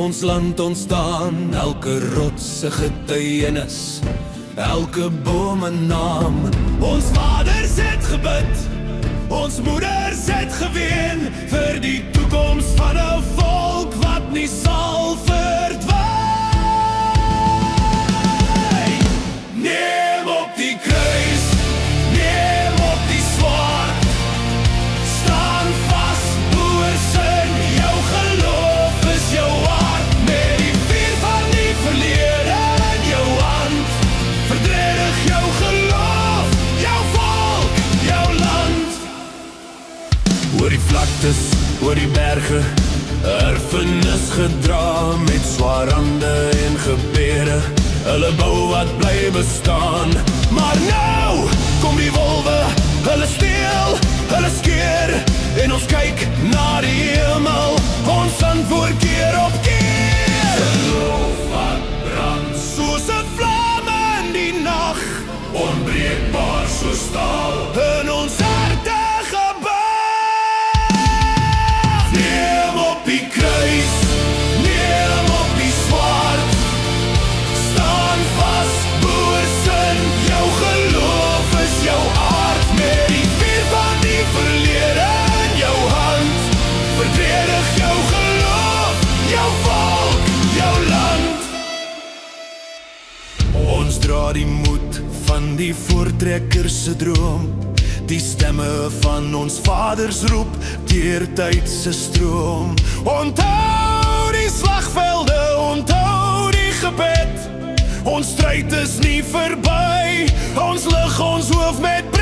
ons land ontstaan, elke rots se getuienis, elke boom 'n naam. Ons vaders het gebid, ons moeders het geween, vir die toekoms van 'n volk wat nie sal verdwyn. Neem op die kruis, neem op die swaard, staan vas, broers, in jou geloof is jou hart, met die vuur van die verlede in jou hand, verdedig jou geloof, jou volk, jou land. Oor die vlaktes, oor die berge, erfenis gedra met swaar hande en gebede, hulle bou wat bly bestaan. Maar nou kom die wolwe, hulle steel, hulle skeer, en ons kyk na die hemel, ons antwoord keer op keer. Geloof wat brand, soos 'n vlam in die nag, onbreekbaar soos staal, in ons harte gebaar. Neem op die kruis, neem op die swaard, staan vas, broers, in jou geloof is jou aard, met die vuur van die verlede in jou hand, verdedig jou geloof, jou volk, jou land. Ons dra die moed van die voortrekker se droom, die stemme van ons vaders roep deur tyd se stroom. Onthou die slagvelde, onthou die gebed, ons stryd is nie verby, ons lig ons hoof met